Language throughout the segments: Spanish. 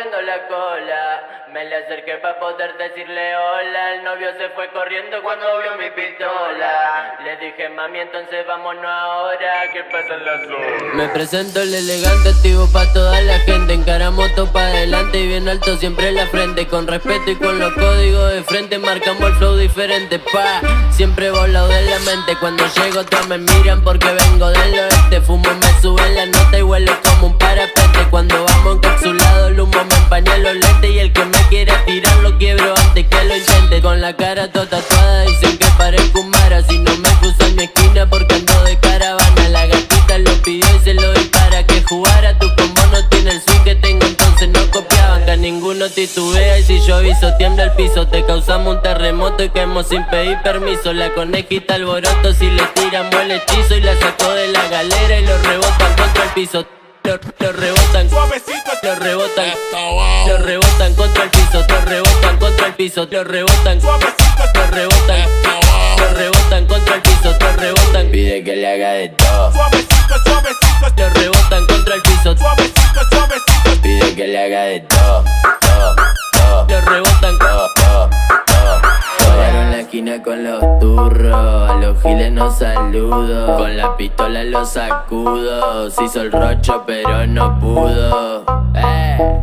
moviendo la cola. Me le acerqué pa' poder decirle hola. El novio se fue corriendo cuando vio mi pistola. Le dije, mami, entonces vámonos ahora. ¿Qué pasa en la zona? Me presento el elegante, activo pa' toda la gente. Encaramos todo pa' adelante y bien alto siempre en la frente. Con respeto y con los códigos de frente marcamos el flow diferente, pa. Siempre volado de la mente. Cuando llego todos me miran porque vengo del oeste. Fumo, me sube la nota y huelo como un parapente. Cuando vamos encapsulado el humo me empaña los lentes. Y el que me quiera tirar lo quiebro antes que lo intente. Con la cara toda tatuada dicen que parezco un Mara. Si no me cruzo en mi esquina porque ando de caravana. La gatita lo pidió y se lo di para que jugara. Tu combo no tiene el swing que tengo, entonces no copiaban. Que ninguno titubea y si yo aviso tiembla el piso. Te causamos un terremoto y caemos sin pedir permiso. La conejita alboroto si le tiramos el hechizo. Y la sacó de la galera y lo rebotan contra el piso. Lo rebotan, Suavecito, lo rebotan, estaba. lo rebotan contra el piso, lo rebotan contra el piso, lo rebotan, Suavecito, lo rebotan, estaba. lo rebotan contra el piso, lo rebotan. Pide que le haga de todo. Suavecito, suavecito, Lo rebotan contra el piso, suavecito, suavecito. pide que le haga de todo, lo rebotan, Paro en la esquina con los turros, a los giles no saludo. Con la pistola los sacudo, se hizo el rocho pero no pudo.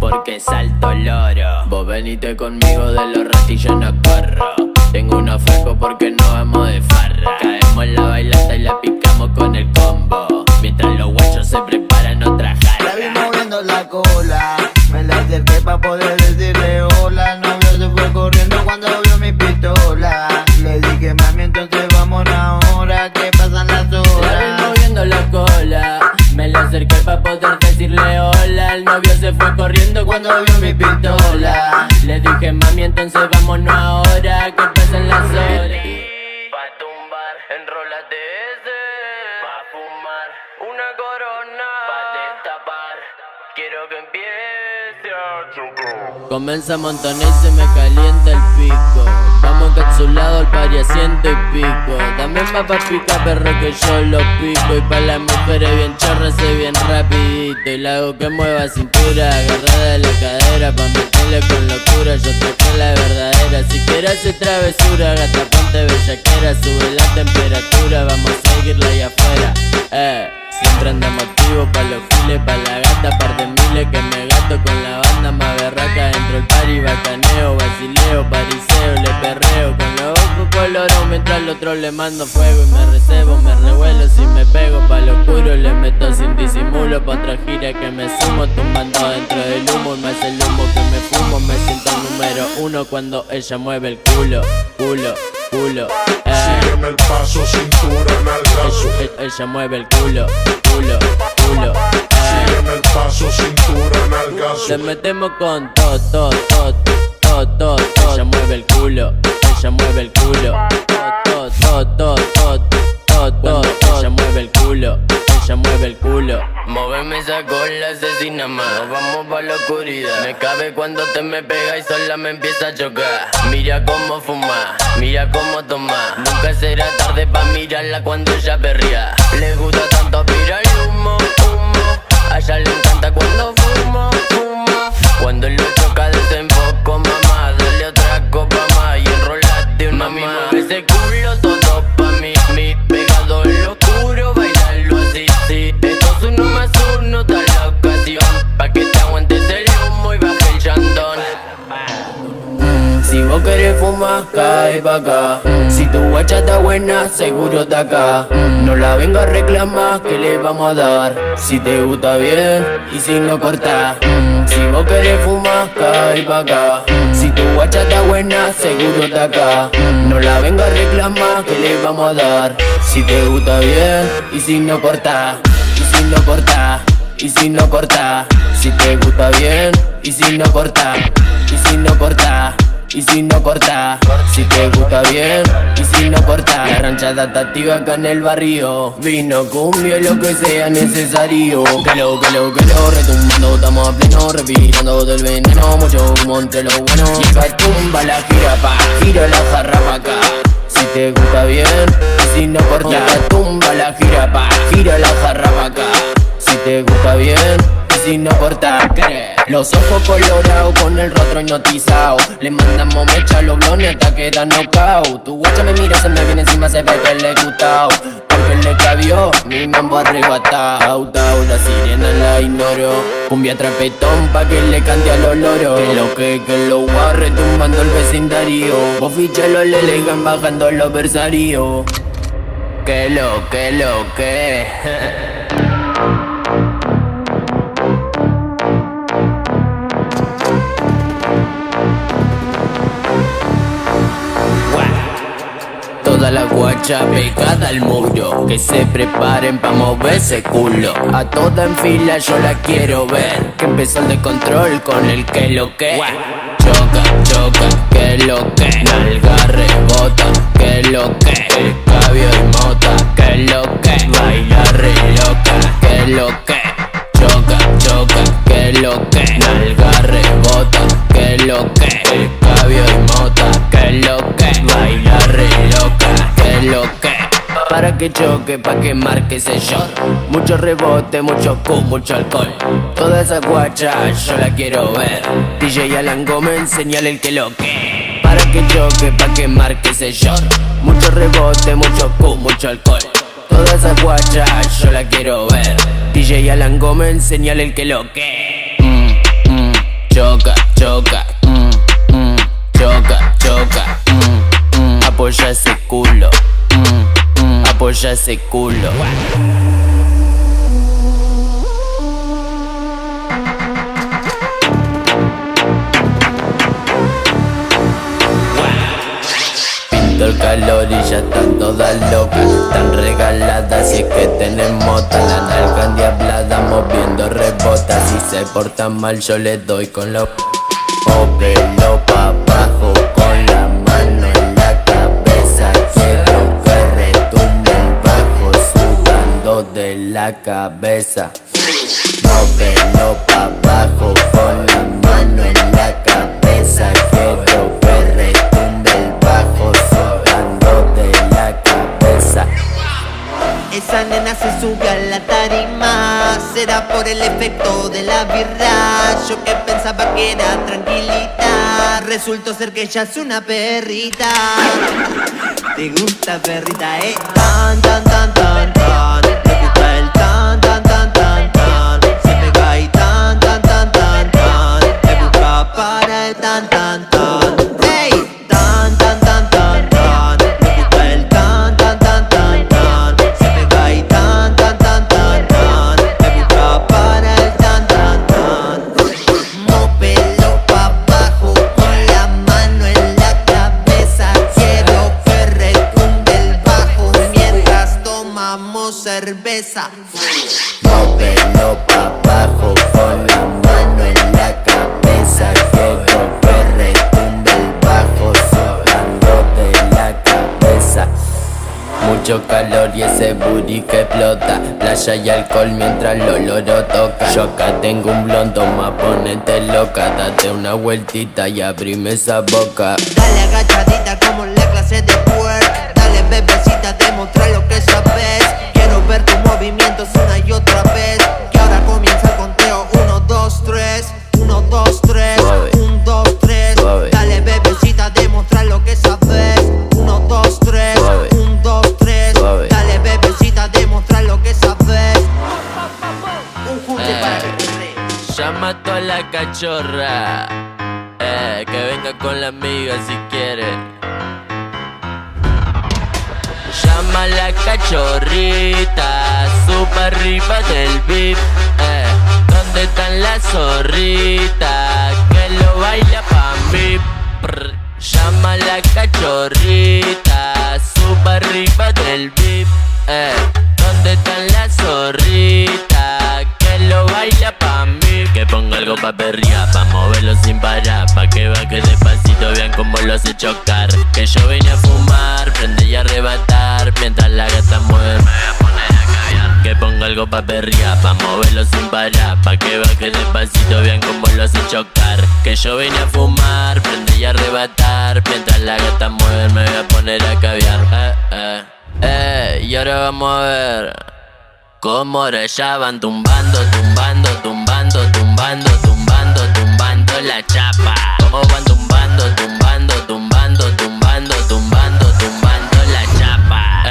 Porque salto loro. Vos venite conmigo, de los ratillos no corro. Tengo unos frescos porque no vamos de farra. Caemos en la bailata y la picamos con el combo. Mientras los guachos se preparan otra La vi jarra. moviendo la cola, me la acerqué pa' poder decirle hola. El novio se fue corriendo cuando vio mi pistola. Le dije, mami, entonces vámonos ahora, que pasan las La vi horas. moviendo la cola, me la acerqué pa' poder decirle hola. El novio se fue corriendo cuando vio mi pistola. Le dije, mami, entonces vámonos ahora, que pasen las horas. Pa' tumbar, enrólate ese. Pa' fumar, una corona. Pa' destapar, quiero que empiece a chocar. Comienza a montonar y se me calienta el pico. Vamos encapsulado al pari a ciento y pico. También va pa' picar perro que yo lo pico. Y pa' las mujeres bien chorras y bien rapidito. Y la hago que mueva cintura, agarrada de la cadera. Pa' meterle con locura, yo traje la verdadera. Si quieres hacer travesura, gata ponte bellaquera. Sube la temperatura, vamos a seguirla ahí afuera. Siempre andamos activos pa' los giles, pa' la gata. Par de miles que me gasto con la banda más berraca. Dentro el party, bacaneo, vacileo, pariseo. Le perreo con los ojos colorados mientras al otro le mando fuego. Y me recebo, me revuelo si me pego pa' lo oscuro. Le meto sin disimulo pa' otra gira que me sumo. Tumbando dentro del humo y me hace el humo que me fumo. Me siento número uno cuando ella mueve el culo, culo, culo. Sígueme el paso, cintura, nalgazo. Ella mueve el culo, culo, culo. Sígueme el paso, cintura, nalgazo. Le metemos con todo. Ella mueve el culo, ella mueve el culo. Todo. Ella mueve el culo, ella mueve el culo. Móveme esa cola asesina más, vamos pa' la oscuridad. Me cabe cuando te me pega y sola me empieza a chocar. Mira cómo fuma, mira cómo toma. Nunca será tarde pa' mirarla cuando ella perrea. Le gusta tanto aspirar humo. A ella le encanta cuando fumo. Cuando lo choca desenfoco, mamá. Dale otra copa más y enrolate una mamá. Ese culo todo pa' mí, pegado en lo oscuro, bailarlo así, sí. Esto es uno más uno, da la ocasión. Pa' que te aguantes el humo y baje el chandón. Si vos querés fumar, cae pa' acá. Si tu guacha está buena, seguro está acá. No la venga a reclamar, que le vamos a dar. Si te gusta bien y si no corta. Si vos querés fumar, cae pa' acá. Si tu guacha está buena, seguro está acá. No la venga a reclamar, que le vamos a dar. Si te gusta bien y si no corta. Y si no corta. Y si no corta. Si te gusta bien y si no corta. Y si no corta. Y si no corta, si te gusta bien, y si no corta. La ranchada está activa acá en el barrio. Vino, cumbia, lo que sea necesario. Que lo, retumbando, estamos a pleno. Respirando del veneno, mucho humo entre lo bueno. Chica, tumba la gira pa', gira la jarra pa' acá. Si te gusta bien, y si no corta. Chica, tumba la gira pa', gira la jarra pa' acá. Si te gusta bien, y si no corta. Los ojos colorados con el rostro hipnotizado. Le mandamos mecha a los blones hasta que dan knockout. Tu guacha me mira, se me viene encima, se ve que le gustao. Porque le cabió mi mambo arrebatao. La sirena la ignoro. Cumbia trapetón pa' que le cante a los loros. Que lo va retumbando el vecindario. Vos fichalo, le legan bajando los versarios. Que lo que Toda la guacha pegada al muro, que se preparen pa' mover ese culo. A toda en fila yo la quiero ver, que empezó el descontrol con el que lo que. Choca, que lo que. Nalga rebota, que lo que. El cabio y mota, que lo que. Baila re loca, que lo que. Choca, que lo que. Nalga rebota, que lo que. El cabio y mota, que lo que. Baila re loca, que lo que. Para que choque, pa' que marque ese shot. Mucho rebote, mucho Q, mucho alcohol. Toda esa guacha yo la quiero ver. DJ Alan Gómez, enseñale el que lo que. Para que choque, pa' que marque ese shot. Mucho rebote, mucho Q, mucho alcohol. Toda esa guacha yo la quiero ver. DJ Alan Gómez, enseñale el que lo que. Choca, choca, apoya ese culo, apoya ese culo. Pinto el calor y ya están todas locas, tan regaladas y es que tenemos mota. La nalga endiablada moviendo rebota. Si se portan mal yo les doy con lo. Móvelo pa' abajo con la mano en la cabeza. Quiero que retumbe el bajo sudando de la cabeza. Móvelo pa' abajo con la mano en la cabeza. Quiero que retumbe el bajo sudando de la cabeza. Esa nena se sube a la tarima, será por el efecto de la birra. Yo que pensaba que era tranquilita, resultó ser que ella es una perrita. ¿Te gusta perrita, Tan, tan, tan, tan, tan. ¿Te gusta el tan, tan, tan, tan, tan? Se pega y tan, tan, tan, tan, tan. Te busca para el tan, tan, tan. Ey, tan, tan, tan, tan, tan. ¿Te gusta el tan, tan, tan, tan, tan? Se pega y tan, tan, tan, tan, tan. Te busca para el tan, tan, tan. Móvelo pa' abajo con la mano en la cabeza. Quiero que retumbe el bajo mientras tomamos cerveza. Móvelo pa' abajo con la mano en la cabeza. Quiero que retumbe el bajo sudando de la cabeza. Mucho calor y ese booty que explota. Playa y alcohol mientras los loros tocan. Yo acá tengo un blon, toma, ponete loca. Date una vueltita y abrime esa boca. Dale agachadita como en la clase de twerk. Dale bebecita, demostra lo que sabes. Quiero ver tus movimientos una y otra vez. Que ahora comienza el conteo. 1, 2, 3. 1, 2, 3. Suave. 1, 2, 3. Suave. Dale bebecita, demostra lo que sabes. 1, 2, 3. Suave. 1, 2, 3. Suave. Dale bebecita, demostra lo que sabes. Un junte para que te rees. Llama a toda la cachorra, que venga con la amiga si quiere. Llama a la cachorrita, supa arriba del beat. ¿Dónde están las zorritas? Que lo baila pa' mí. Llama a la cachorrita, supa arriba del beat. ¿Dónde están las zorritas? Que lo baila pa' mí. Que ponga algo pa' perrear, pa' moverlo sin parar. Pa' que baje despacito, vean cómo lo hace chocar. Que yo vine a fumar, prende y arrebatar. Mientras la gata mueve, me voy a poner a caviar. Que ponga algo pa' perrear, pa' moverlo sin parar. Pa' que baje despacito, vean cómo lo hace chocar. Que yo vine a fumar, prende y arrebatar. Mientras la gata mueve, me voy a poner a caviar. Y ahora vamos a ver Como ahora ya van tumbando, tumbando, tumbando, tumbando, tumbando, tumbando la chapa. Como van tumbando, tumbando, tumbando, tumbando, tumbando, tumbando la chapa.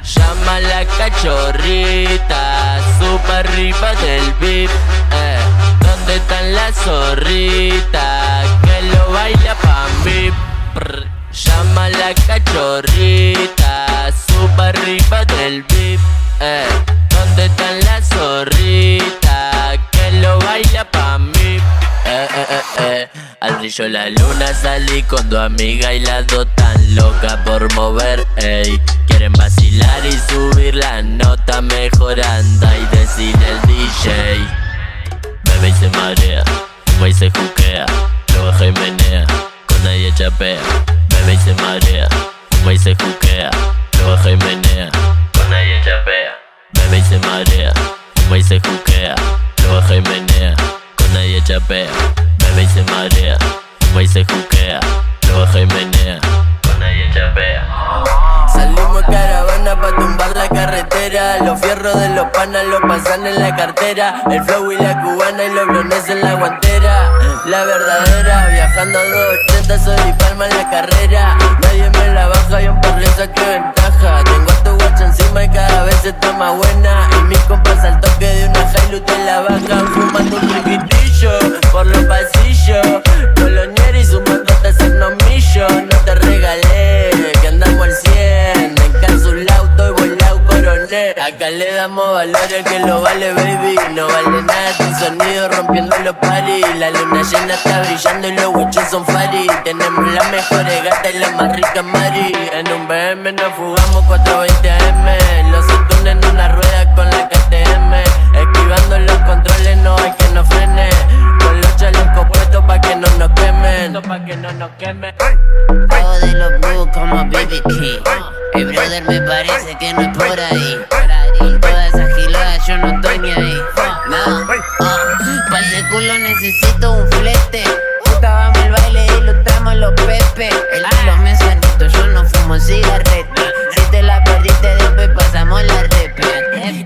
Llama a la cachorrita, supa arriba del VIP. ¿Dónde están las zorritas que lo baila pa' mí? Llama a la cachorrita, supa arriba del VIP. ¿Dónde están las zorritas que lo baila pa' mí? Al brillo la luna salí con tu amiga y las dos tan locas por mover, ey. Quieren vacilar y subir la nota, mejor anda y decirle al DJ. Bebe y se marea, fuma y se juquea, lo baja y menea, con nadie chapea. Bebe y se marea, fuma y se juquea, lo baja y menea, con nadie chapea. Bebe y se marea, fuma y se juquea, lo baja y menea, con nadie chapea. Bebe y se marea, fuma y se juquea, lo baja y menea, con nadie chapea. Salimos en caravana pa' tumbar la carretera. Los fierros de los panas los pasan en la cartera. El flow y la cubana y los blones en la guantera. La verdadera, viajando a 280, soy palma en la carrera. Nadie me la baja y un perreza que ventaja. Tengo a tu guacha encima y cada vez está más buena. Y mis compas al toque de una Hilux te la bajan. Fumando un riquitillo por los pasillos. Coloniera y sumando hasta hacernos millos. No te regalé, que andamos al 100. Encapsulado, estoy volado, coroné. Acá le damos valores que lo vale, baby. No vale nada tu sonido rompiendo los paris. La luna llena está brillando y los guachos son fari. Tenemos las mejores gatas y las más ricas mari. En un BM nos fugamos 420 AM. Los cinturones en una rueda con la KTM. Esquivando los controles, no hay que nos frene. Con los chalecos puestos pa' que no nos quemen. Hago de los blues como BB King. El brother me parece que no es por ahí. Toda esa gilada yo no estoy ni ahí. No, pa' ese culo necesito un flete. Puta, vamos al baile y lustramos los pepe. El culo me sanito, yo no fumo cigarreta. Si te la perdiste después pasamos la repe.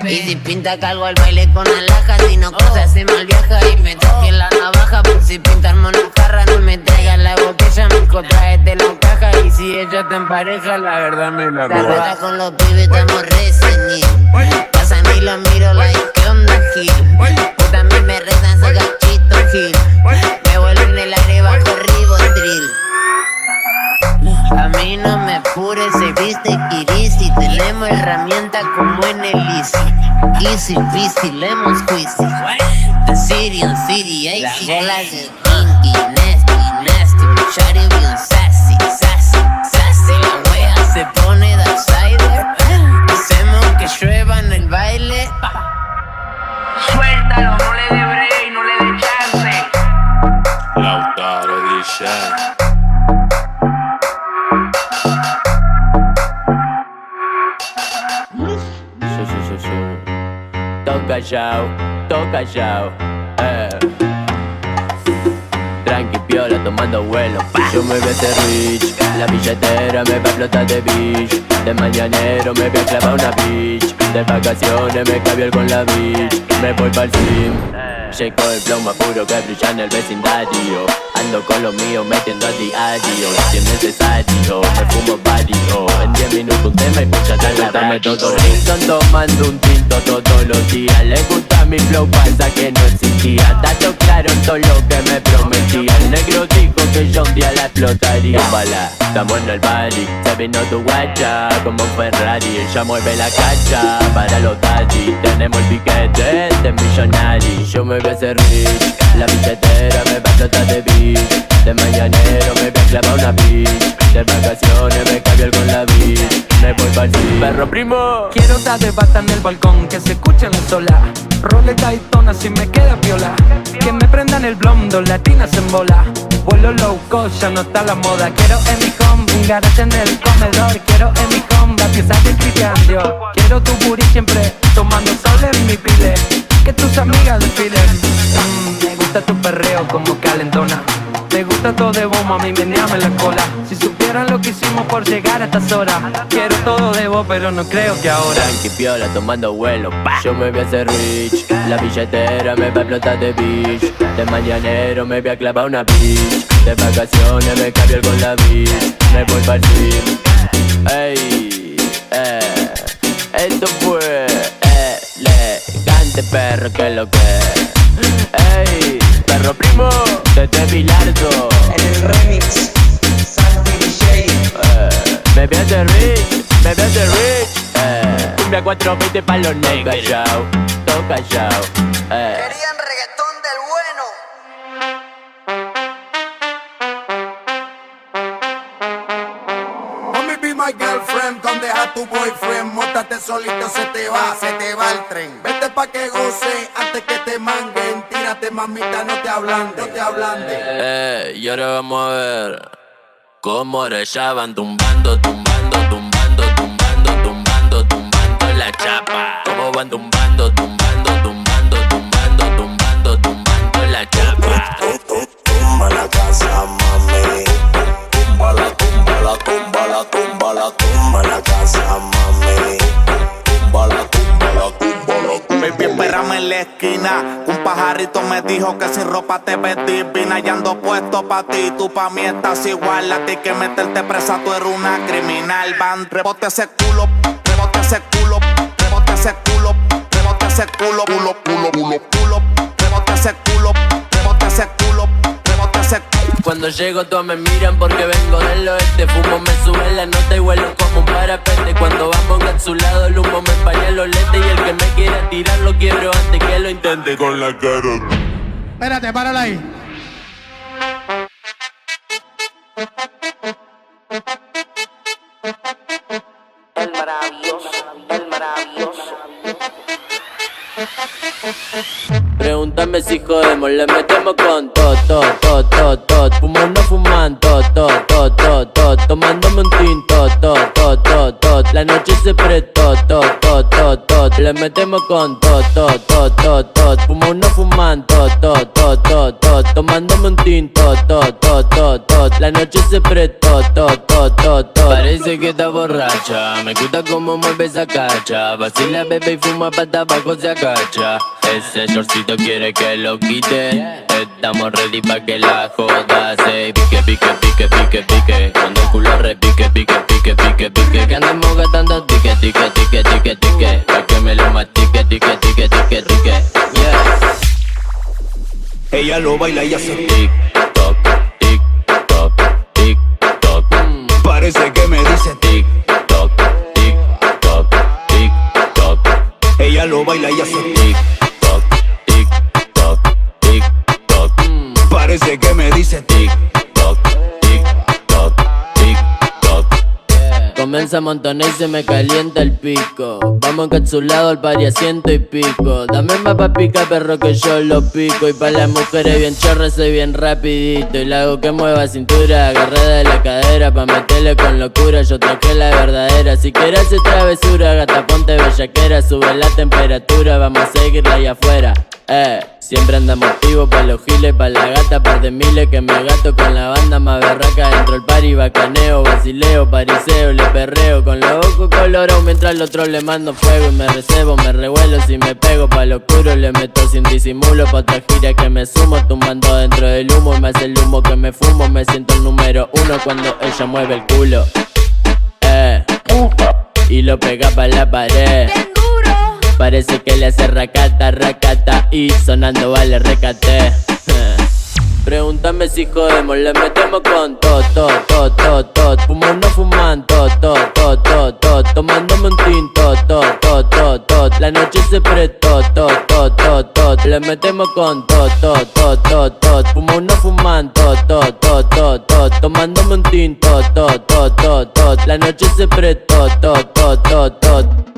Y si pinta cargo al baile con alhajas, si no cosas se mal viaja. Y me traje la navaja por si pintar monojarra. No me traigas la botella, mijo, tráete la caja. Y si ella está en pareja, la verdad me la roba. La verdad con los pibes estamos re ceñidos. Pasan y lo miro like, ¿qué onda, Gil? Puta, a mí me rezan ese gachito, Gil. Me vuelvo en el aire bajo Ribotril. A mí no me apures, se viste Kirisi. Tenemos herramienta como en el Easy peasy, lemon squeezy. The Syrian City, la bola de Inky, nasty. Shawty bien sassy. La wea se pone de outsider. Hacemos que llueva en el baile. Suéltalo, no le dé break, no le dé chance. Lautaro DJ. Todo callao, Tranqui piola tomando vuelo. Yo me voy a hacer rich, la billetera me va a explotar de bitch. De mañanero me voy a clavar una bitch. De vacaciones me cabió con la bitch. Me voy pa'l sim. Llego el flow más puro que brilla en el vecindario. Ando con lo mío metiendo a diario. Si es necesario, me fumo vario. En 10 minutos un tema y pucha en la radio. Todos Linton tomando un tinto todos los días. Les gusta mi flow, pasa que no existía. Dato claro todo lo que me prometía. El negro dijo que yo un día la explotaría. Bala, estamos en el party. Se vino tu guacha como un Ferrari. Ella mueve la cacha para los daddy. Tenemos el piquete de millonario. Yo me voy a hacer rich, la billetera me va a explotar de bitch. De mañanero me voy a clavar una bitch. De vacaciones me cambio con la bitch. Me voy pa'l cine. Perro primo. Quiero dar de bata en el balcón, que se escuchen la sola. Role Daytona si me queda piola. Que me prendan el blondo, latinas en bola. Vuelo low cost, ya no está la moda. Quiero en mi home, un garage en el comedor. Quiero en mi home, la pieza de Christian Dior. Quiero tu booty siempre, tomando sol en mi pile. Que tus amigas desfilen. Me gusta tu perreo como calentona. Te gusta todo de vos, mami, meneame la cola. Si supieran lo que hicimos por llegar a estas horas. Quiero todo de vos, pero no creo que ahora. Tranqui piola, tomando vuelo, pa. Yo me voy a hacer rich. La billetera me va a explotar de bitch. De mañanero me voy a clavar una bitch. De vacaciones me cambio con la bitch. Me voy pa'l fin. Ey, esto fue elegante, perro, que lo que. Ey, perro primo, desde Bilardo. En el remix, Santi DJ. Me voy a hacer rich, me voy a hacer rich. Cumbia 420 pa' los negros. Todo callao. Querían reggaetón del bueno. Homie, be my girlfriend, donde a tu boyfriend. Móntate solito, se te va el tren. Vete pa' que goce, antes que te manguen. Tírate, mamita, no te ablande. Y ahora vamos a ver cómo ahora ya van tumbando, tumbando, tumbando, tumbando, tumbando, tumbando la chapa. Cómo van tumbando, tumbando, tumbando, tumbando, tumbando, tumbando la chapa. Tumba la casa, mami. Tumba la, tumba la, tumba la, tumba la, tumba la casa, mami. Tumba la, tumba la, tumba la, tumba. Baby, espérame en la esquina. Un pajarito me dijo que sin ropa te ves divina. Y ando puesto pa' ti, tú pa' mí estás igual. A ti que meterte presa, tú eres una criminal. Van, rebote ese culo, rebote ese culo, rebote ese culo, rebote ese culo, culo, culo, culo, culo, rebote ese culo, rebote ese culo, rebote ese culo. Cuando llego todos me miran porque vengo del oeste. Fumo, me sube la nota y vuelo como un parapente. Cuando vamos encapsulado el humo me empaña los lentes. Y el que me quiera tirar lo quiero antes que lo intente. Con la cara. Espérate, párala ahí. El maravilloso, el maravilloso. Pregúntame si jodemos, le metemos con tot. Fumo no fuman, tot. Tomándome un tinto, tot. La noche se prestó, tot. Le metemos con tot. Fumo no fuman, tot. Tomándome un tinto, tot. La noche se prestó, tot. Parece que está borracha, me gusta como mueve esa cacha. Vacila, bebe y fuma pa' tabaco, se agacha. Ese shortcito quiere que lo quite. Estamos ready pa' que la joda se pique, pique, pique, pique, pique. Cuando el culo repique, pique, pique, pique, pique. Que andamos gastando tique, tique, tique, tique, tique. Pa' que me lo mastique, tique, tique, tique, tique. Yeah. Ella lo baila y hace Tic toc, tic toc, tic toc. parece que me dice Tic toc, tic toc, tic toc. ella lo baila y hace Tic toc, tic toc, tic toc. parece que me dice Tic toc, tic toc, tic toc. Comienza a montonar y se me calienta el pico. Vamos encapsulado al pari a 100 y pico. Dame más pa' pica, perro, que yo lo pico. Y pa' las mujeres bien chorras soy bien rapidito. Y la hago que mueva cintura, agarré de la cadera pa' meterle con locura. Yo traje la verdadera. Si quieres hacer travesura, gata, ponte bellaquera. Sube la temperatura, vamos a seguirla ahí afuera. Siempre andamos activos pa' los giles, pa' la gata, par de miles que me gato con la banda más berraca. Dentro el party, bacaneo, vacileo, pariseo, le perreo con los ojos colorados mientras al otro le mando fuego. Y me recebo, me revuelo, si me pego pa' lo oscuro le meto sin disimulo. Pa' otra gira que me sumo, tumbando dentro del humo. Y me hace el humo que me fumo, me siento el número 1 cuando ella mueve el culo. Y lo pega pa' la pared. Parece que le hace racata, racata. Y sonando vale recate. Pregúntame si jodemos, le metemos con tot. Fumo no fuman, tot. Tomándome un tinto, tot. La noche se prestó, tot. Le metemos con tot. Fumo no fuman, tot. Tomándome un tinto, tot. La noche se prestó, tot.